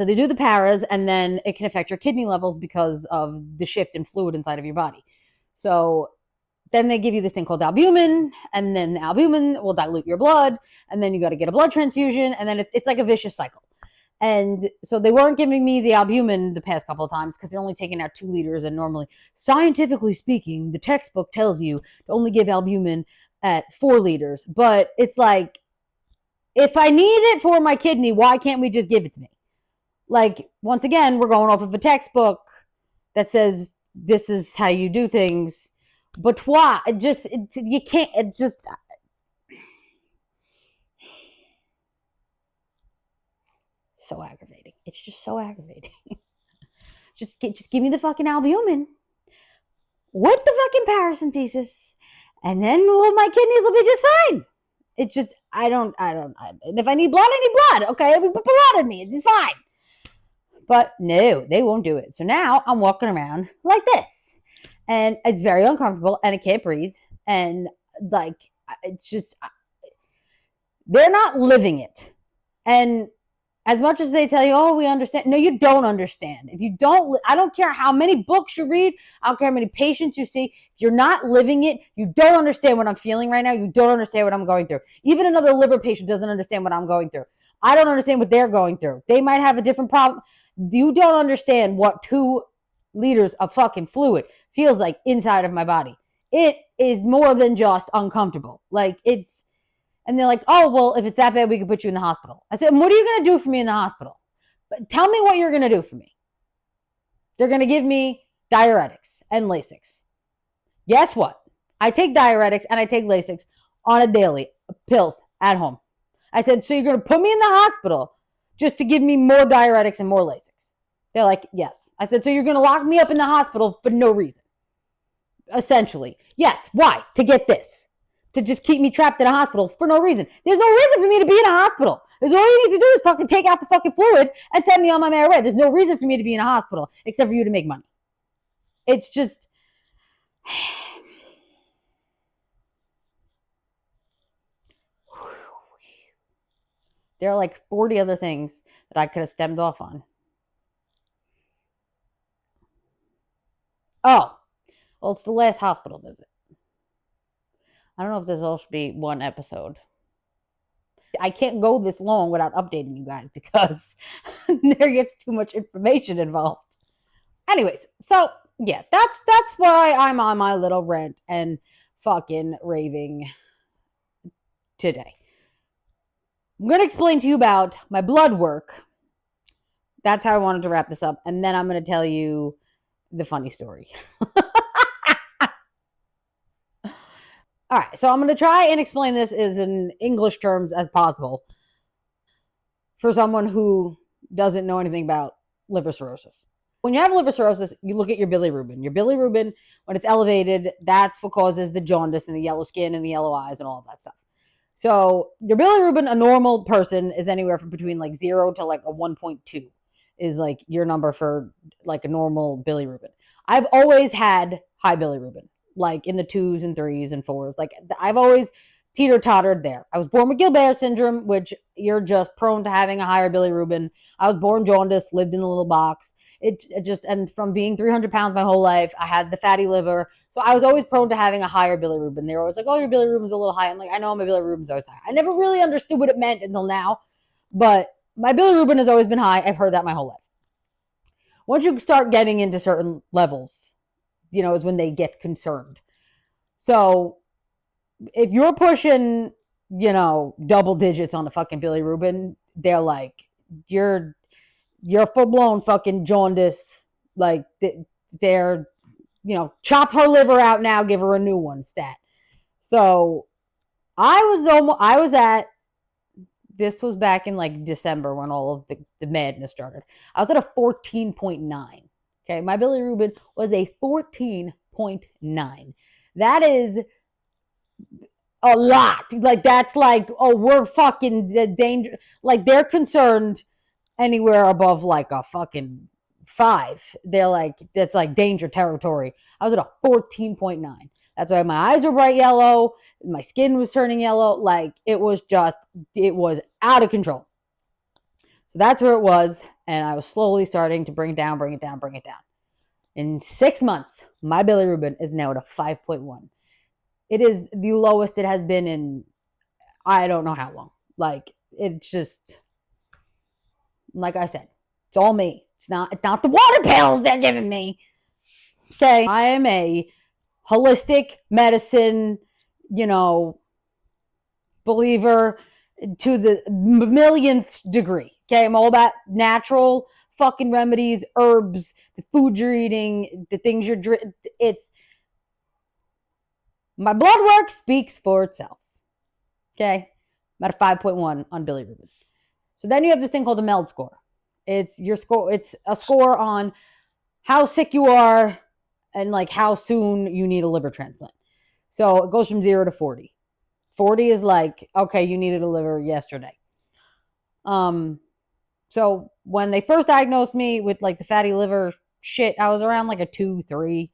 they do the paras and then it can affect your kidney levels because of the shift in fluid inside of your body. So then they give you this thing called albumin and then the albumin will dilute your blood and then you got to get a blood transfusion and then it's like a vicious cycle. And so they weren't giving me the albumin the past couple of times because they're only taking out 2 liters. And normally, scientifically speaking, the textbook tells you to only give albumin at 4 liters. But it's like, if I need it for my kidney, why can't we just give it to me? Like, once again, we're going off of a textbook that says this is how you do things. But why? You can't, so aggravating. It's just so aggravating. just give me the fucking albumin with the fucking paracentesis, and then my kidneys will be just fine. It's just and if I need blood, I need blood. Okay, we put blood in me. It's fine. But no, they won't do it. So now I'm walking around like this, and it's very uncomfortable, and I can't breathe, and like it's just. They're not living it. And as much as they tell you, oh, we understand. No, you don't understand. If you don't, I don't care how many books you read. I don't care how many patients you see. If you're not living it, you don't understand what I'm feeling right now. You don't understand what I'm going through. Even another liver patient doesn't understand what I'm going through. I don't understand what they're going through. They might have a different problem. You don't understand what 2 liters of fucking fluid feels like inside of my body. It is more than just uncomfortable. Like, it's, and they're like, oh, well, if it's that bad, we can put you in the hospital. I said, what are you going to do for me in the hospital? But tell me what you're going to do for me. They're going to give me diuretics and Lasix. Guess what? I take diuretics and I take Lasix on a daily, pills at home. I said, so you're going to put me in the hospital just to give me more diuretics and more Lasix? They're like, yes. I said, so you're going to lock me up in the hospital for no reason? Essentially. Yes. Why? To get this. To just keep me trapped in a hospital for no reason. There's no reason for me to be in a hospital. There's all you need to do is fucking take out the fucking fluid and send me on my merry way. There's no reason for me to be in a hospital except for you to make money. It's just... There are like 40 other things that I could have stemmed off on. Oh, well, it's the last hospital visit. I don't know if this all should be one episode. I can't go this long without updating you guys because there gets too much information involved. Anyways, so yeah, that's why I'm on my little rant and fucking raving today. I'm going to explain to you about my blood work. That's how I wanted to wrap this up. And then I'm going to tell you the funny story. All right, so I'm going to try and explain this as in English terms as possible for someone who doesn't know anything about liver cirrhosis. When you have liver cirrhosis, you look at your bilirubin. Your bilirubin, when it's elevated, that's what causes the jaundice and the yellow skin and the yellow eyes and all of that stuff. So your bilirubin, a normal person, is anywhere from between like 0 to like a 1.2 is like your number for like a normal bilirubin. I've always had high bilirubin, like in the 2s and 3s and 4s. Like I've always teeter-tottered there. I was born with Gilbert syndrome, which you're just prone to having a higher bilirubin. I was born jaundiced, lived in a little box. It just, and from being 300 pounds my whole life, I had the fatty liver. So I was always prone to having a higher bilirubin. They were always like, oh, your bilirubin's a little high. I'm like, I know my bilirubin's always high. I never really understood what it meant until now, but my bilirubin has always been high. I've heard that my whole life. Once you start getting into certain levels, you know, is when they get concerned. So if you're pushing, you know, double digits on the fucking bilirubin, they're like, you're full-blown fucking jaundice. Like, they're, you know, chop her liver out now, give her a new one stat. So this was back in like December when all of the madness started. I was at a 14.9. Okay, my bilirubin was a 14.9. That is a lot. Like, that's like, oh, we're fucking danger. Like, they're concerned anywhere above like a fucking 5. They're like, that's like danger territory. I was at a 14.9. That's why my eyes were bright yellow. My skin was turning yellow. Like, it was out of control. So that's where it was. And I was slowly starting to bring it down. In 6 months, my bilirubin is now at a 5.1. It is the lowest it has been in, I don't know how long. Like, it's just, like I said, it's all me. It's not the water pills they're giving me. Okay. I am a holistic medicine, you know, believer to the millionth degree. Okay. I'm all about natural fucking remedies, herbs, the food you're eating, the things you're drinking. My blood work speaks for itself. Okay. I'm at a 5.1 on bilirubin. So then you have this thing called a MELD score. It's your score. It's a score on how sick you are and like how soon you need a liver transplant. So it goes from 0 to 40. 40 is like, okay, you needed a liver yesterday. So when they first diagnosed me with like the fatty liver shit, I was around like a 2, 3,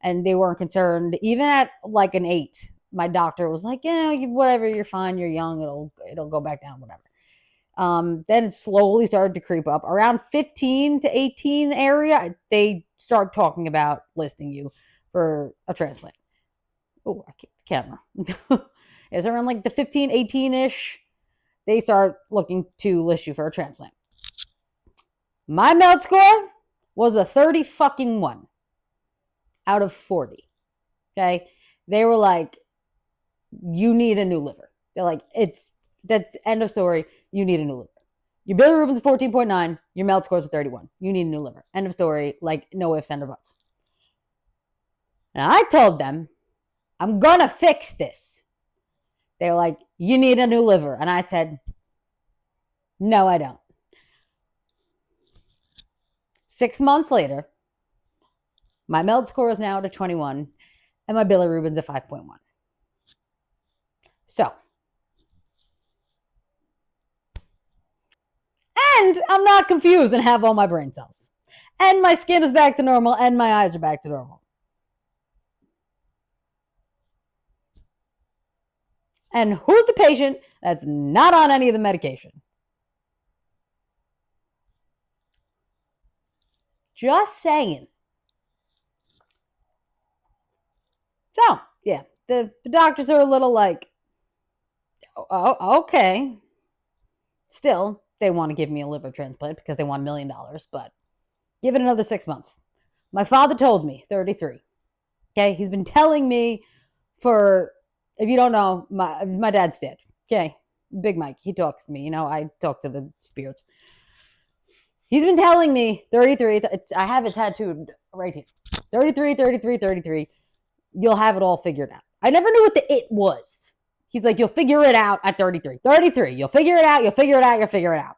and they weren't concerned. Even at like an 8, my doctor was like, yeah, whatever, you're fine, you're young, it'll go back down, whatever. Then it slowly started to creep up. Around 15 to 18 area, they start talking about listing you for a transplant. Oh, I kicked the camera. It's around like the 15, 18-ish. They start looking to list you for a transplant. My MELD score was a 30 fucking 1 out of 40. Okay. They were like, you need a new liver. They're like, that's end of story. You need a new liver. Your bilirubin's 14.9. Your MELD score is 31. You need a new liver. End of story. Like, no ifs, and or buts. And I told them, I'm going to fix this. They were like, you need a new liver. And I said, no, I don't. 6 months later, my MELD score is now to 21, and my bilirubin's at 5.1. So, and I'm not confused and have all my brain cells. And my skin is back to normal, and my eyes are back to normal. And who's the patient that's not on any of the medication? Just saying. So, yeah, the doctors are a little like, oh, okay. Still, they want to give me a liver transplant because they want $1 million, but give it another 6 months. My father told me, 33. Okay, he's been telling me for, if you don't know, my dad's dead. Okay, Big Mike, he talks to me. I talk to the spirits. He's been telling me 33. I have it tattooed right here. 33, 33, 33. You'll have it all figured out. I never knew what the it was. He's like, you'll figure it out at 33. 33. You'll figure it out. You'll figure it out. You'll figure it out.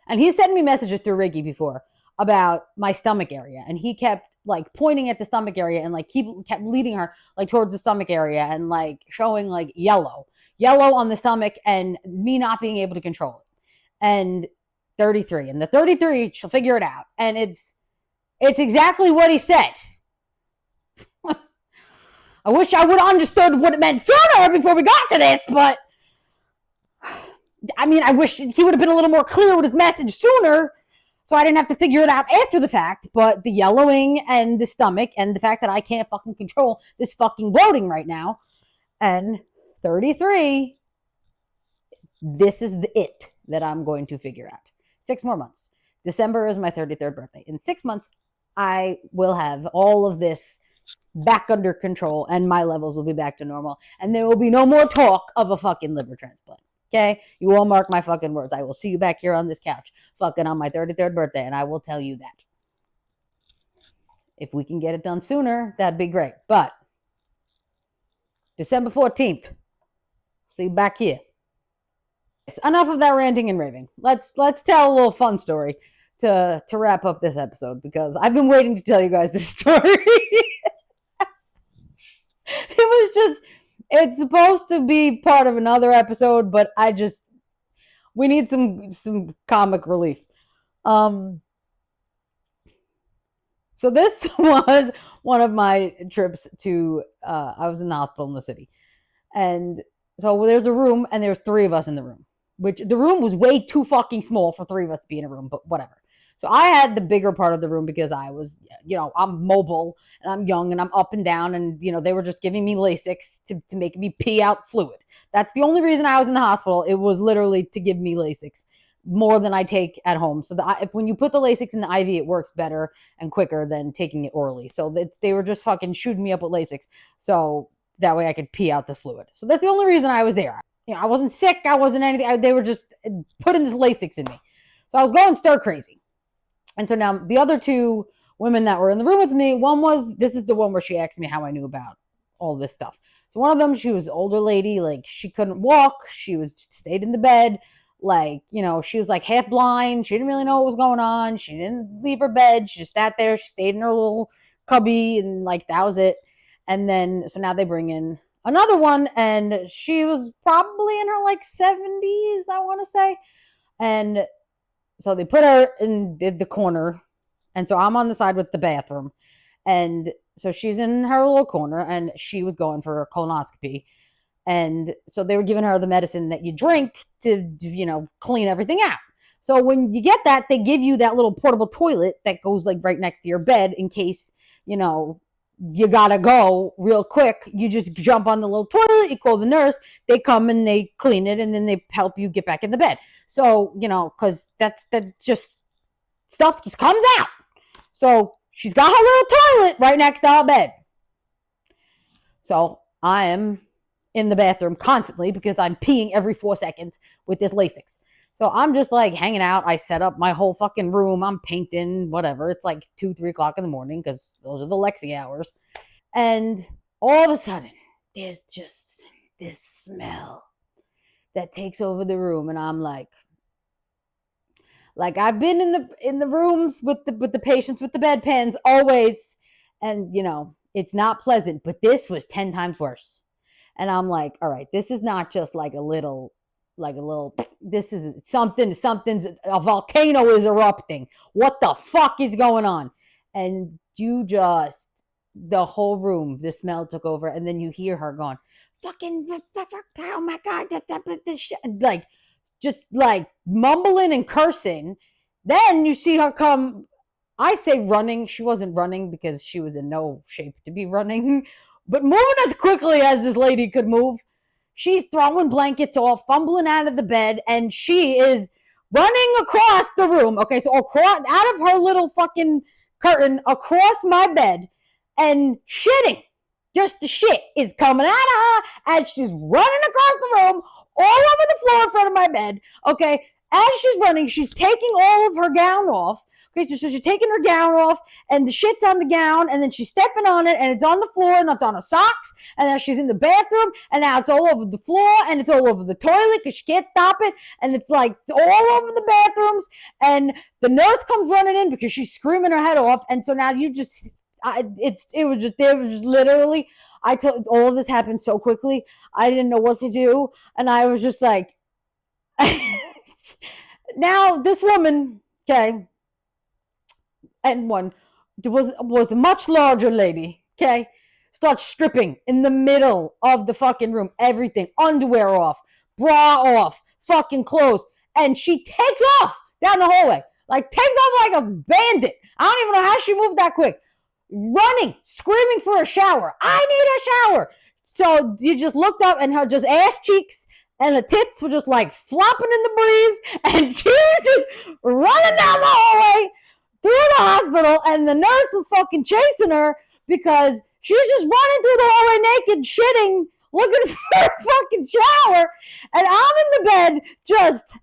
And he sent me messages through Reiki before about my stomach area. And he kept like pointing at the stomach area and like kept leading her like towards the stomach area and like showing like yellow on the stomach and me not being able to control it. And 33. And the 33, she'll figure it out. And it's exactly what he said. I wish I would have understood what it meant sooner before we got to this, but I mean, I wish he would have been a little more clear with his message sooner so I didn't have to figure it out after the fact. But the yellowing and the stomach and the fact that I can't fucking control this fucking bloating right now. And 33, this is the it that I'm going to figure out. 6 more months. December is my 33rd birthday. In 6 months, I will have all of this back under control and my levels will be back to normal. And there will be no more talk of a fucking liver transplant. Okay? You all mark my fucking words. I will see you back here on this couch fucking on my 33rd birthday, and I will tell you that. If we can get it done sooner, that'd be great. But December 14th, see you back here. Enough of that ranting and raving. Let's tell a little fun story to wrap up this episode, because I've been waiting to tell you guys this story. It's supposed to be part of another episode, but we need some comic relief. So this was one of my trips to, I was in the hospital in the city. And so there's a room and there's 3 of us in the room, which the room was way too fucking small for 3 of us to be in a room, but whatever. So I had the bigger part of the room because I was, I'm mobile and I'm young and I'm up and down, and, they were just giving me Lasix to make me pee out fluid. That's the only reason I was in the hospital. It was literally to give me Lasix more than I take at home. So when you put the Lasix in the IV, it works better and quicker than taking it orally. So they were just fucking shooting me up with Lasix. So that way I could pee out this fluid. So that's the only reason I was there. I wasn't sick. I wasn't anything. They were just putting this Lasix in me. So I was going stir crazy. And so now the other 2 women that were in the room with me, this is the one where she asked me how I knew about all this stuff. So one of them, she was an older lady, like she couldn't walk. She stayed in the bed. Like, she was like half blind. She didn't really know what was going on. She didn't leave her bed. She just sat there. She stayed in her little cubby and like, that was it. And then, so now they bring in another one, and she was probably in her like 70s, I want to say. And so they put her in the corner. And so I'm on the side with the bathroom. And so she's in her little corner, and she was going for a colonoscopy. And so they were giving her the medicine that you drink to, clean everything out. So when you get that, they give you that little portable toilet that goes like right next to your bed in case, you gotta go real quick. You just jump on the little toilet, you call the nurse, they come and they clean it, and then they help you get back in the bed. So, because that's just stuff just comes out. So she's got her little toilet right next to our bed. So I am in the bathroom constantly because I'm peeing every 4 seconds with this Lasix. So I'm just like hanging out. I set up my whole fucking room. I'm painting, whatever. It's like 2-3 o'clock in the morning because those are the Lexi hours. And all of a sudden, there's just this smell that takes over the room. And I'm like I've been in the rooms with the patients with the bedpans always. And, it's not pleasant. But this was 10 times worse. And I'm like, all right, this is not just like a little, this is something's, a volcano is erupting. What the fuck is going on? And the whole room, the smell took over. And then you hear her going, fucking, oh my God, this shit. Like, just like mumbling and cursing. Then you see her come, I say running. She wasn't running because she was in no shape to be running. But moving as quickly as this lady could move, she's throwing blankets off, fumbling out of the bed, and she is running across the room. Okay, so out of her little fucking curtain, across my bed, and shitting. Just the shit is coming out of her as she's running across the room, all over the floor in front of my bed. Okay, as she's running, she's taking all of her gown off. Okay, so she's taking her gown off, and the shit's on the gown, and then she's stepping on it, and it's on the floor, and it's on her socks, and then she's in the bathroom, and now it's all over the floor, and it's all over the toilet, because she can't stop it, and it's like all over the bathrooms, and the nurse comes running in, because she's screaming her head off, and so now it was just literally, I told, all of this happened so quickly, I didn't know what to do, and I was just like, now this woman, okay, and one was a much larger lady, okay, starts stripping in the middle of the fucking room, everything, underwear off, bra off, fucking clothes, and she takes off down the hallway, like takes off like a bandit. I don't even know how she moved that quick, running, screaming for a shower. I need a shower. So you just looked up, and her just ass cheeks and the tits were just like flopping in the breeze, and she was just running down the hallway through the hospital, and the nurse was fucking chasing her because she was just running through the hallway naked, shitting, looking for a fucking shower, and I'm in the bed just,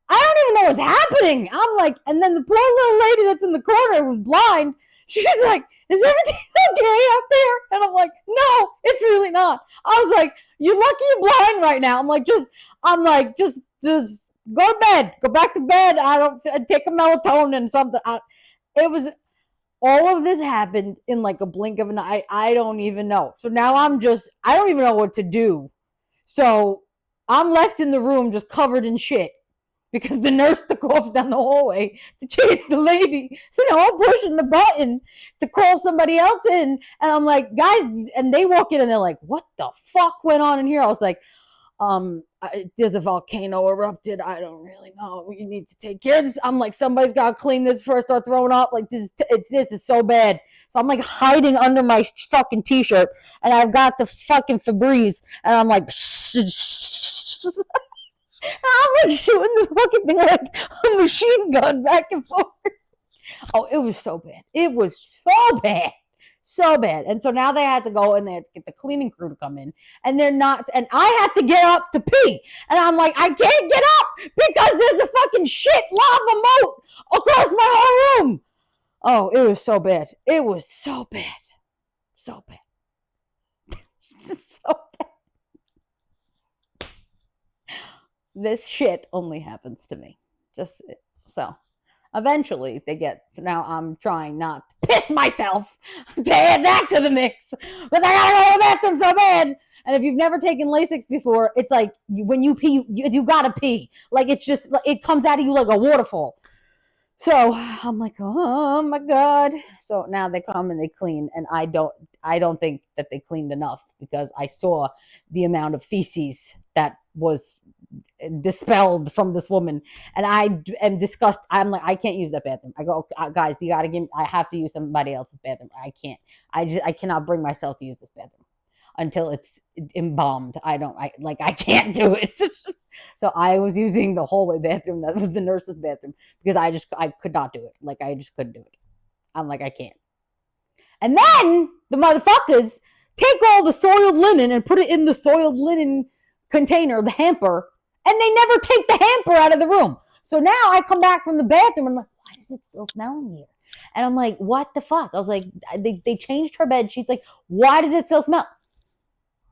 I don't even know what's happening. I'm like, and then the poor little lady that's in the corner was blind. She's just like, is everything okay out there? And I'm like, no, it's really not. I was like, you're lucky you're blind right now. I'm like, just go to bed. Go back to bed. Take a melatonin, something. It was, all of this happened in like a blink of an eye. I don't even know. So now I don't even know what to do. So I'm left in the room just covered in shit because the nurse took off down the hallway to chase the lady. So now I'm pushing the button to call somebody else in. And I'm like, guys, and they walk in and they're like, what the fuck went on in here? I was like, there's a volcano erupted. I don't really know. We need to take care of this. I'm like, somebody's got to clean this before I start throwing up. Like, this is so bad. So I'm like hiding under my fucking t-shirt, and I've got the fucking Febreze, and I'm like, I'm like shooting the fucking thing like a machine gun back and forth. Oh, it was so bad. It was so bad. So bad. And so now they had to go and they had to get the cleaning crew to come in. And they're not, and I had to get up to pee. And I'm like, I can't get up because there's a fucking shit lava moat across my whole room. Oh, it was so bad. It was so bad. So bad. Just so bad. This shit only happens to me. Just so. Eventually, they get to, now I'm trying not to piss myself to add that to the mix. But I gotta go to the bathroom so bad. And if you've never taken Lasix before, it's like when you pee, you gotta pee. Like it's just, it comes out of you like a waterfall. So I'm like, oh my God. So now they come and they clean, and I don't think that they cleaned enough, because I saw the amount of feces that was dispelled from this woman, and I am disgusted. I'm like, I can't use that bathroom. I go, guys, you gotta give me, I have to use somebody else's bathroom. I can't. I cannot bring myself to use this bathroom until it's embalmed. I can't do it. So I was using the hallway bathroom that was the nurse's bathroom, because I could not do it. Like, I just couldn't do it. I'm like, I can't. And then the motherfuckers take all the soiled linen and put it in the soiled linen container, the hamper, and they never take the hamper out of the room. So now I come back from the bathroom and I'm like, why does it still smell in here? And I'm like, what the fuck? I was like, they changed her bed sheets. Like, why does it still smell?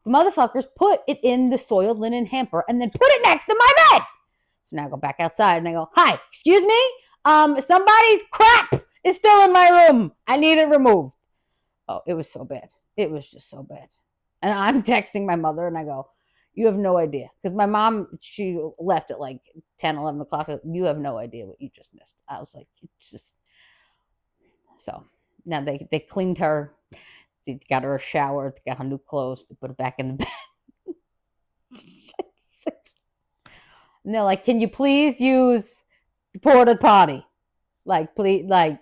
The motherfuckers put it in the soiled linen hamper and then put it next to my bed. So now I go back outside and I go, hi, excuse me? Somebody's crap is still in my room. I need it removed. Oh, it was so bad. It was just so bad. And I'm texting my mother and I go, you have no idea. Because my mom, she left at like 10, 11 o'clock. You have no idea what you just missed. I was like, it's just. So now they cleaned her. They got her a shower. They got her new clothes. They put her back in the bed. And they're like, can you please use the porta potty? Like, please, like,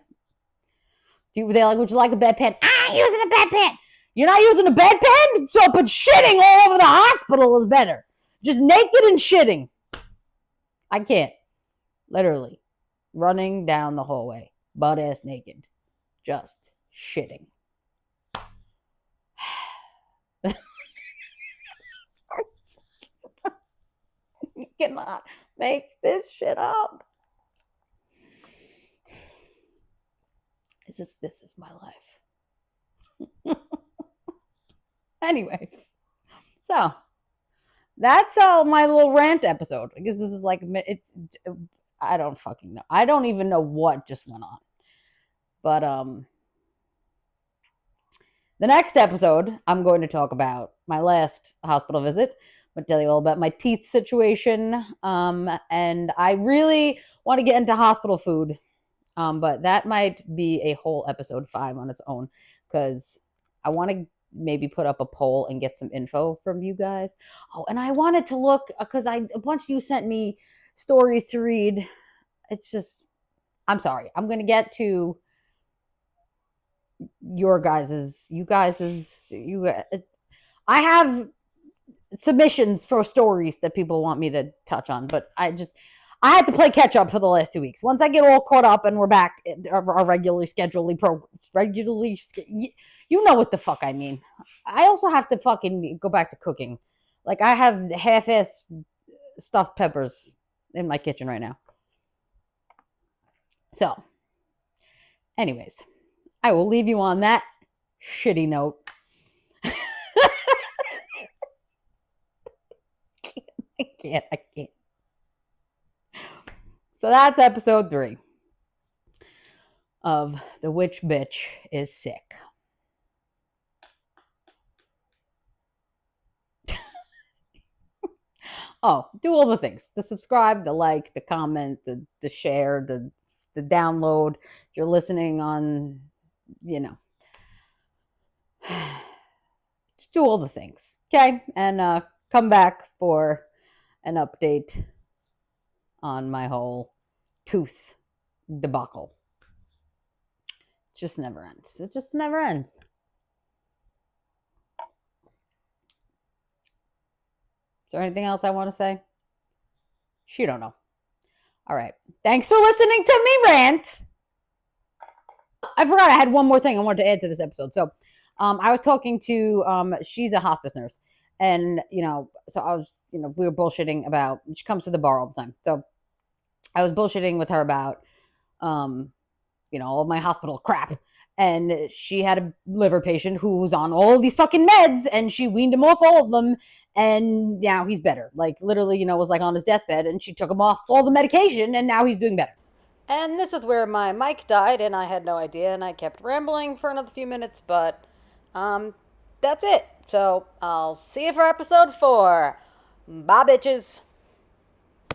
they're like, would you like a bedpan? I ain't using a bedpan. You're not using a bedpan? So, but shitting all over the hospital is better. Just naked and shitting. I can't. Literally. Running down the hallway. Butt ass naked. Just shitting. You cannot make this shit up. This is my life. Anyways, so that's my little rant episode. I guess this is like, it's. I don't fucking know. I don't even know what just went on. But the next episode, I'm going to talk about my last hospital visit. I'm going to tell you all about my teeth situation. And I really want to get into hospital food. But that might be a whole episode 5 on its own, because I want to maybe put up a poll and get some info from you guys. Oh, and I wanted to look, because a bunch of you sent me stories to read. It's just, I'm sorry. I'm going to get to I have submissions for stories that people want me to touch on, but I had to play catch up for the last 2 weeks. Once I get all caught up and we're back at our regularly scheduled programs, you know what the fuck I mean. I also have to fucking go back to cooking. Like, I have half-ass stuffed peppers in my kitchen right now. So, anyways, I will leave you on that shitty note. I can't. So that's episode 3 of The Witch Bitch is Sick. Oh, do all the things. The subscribe, the like, the comment, the share, the download. If you're listening on, just do all the things. Okay? And come back for an update on my whole tooth debacle. It just never ends. It just never ends. Is there anything else I want to say? She don't know. All right. Thanks for listening to me rant. I forgot I had one more thing I wanted to add to this episode. So I was talking to, she's a hospice nurse. And, so I was, we were bullshitting about, she comes to the bar all the time. So I was bullshitting with her about, all of my hospital crap. And she had a liver patient who was on all of these fucking meds, and she weaned him off all of them. And now he's better. Like, literally, was like on his deathbed, and she took him off all the medication, and now he's doing better. And this is where my mic died, and I had no idea, and I kept rambling for another few minutes, but that's it. So I'll see you for episode 4. Bye, bitches.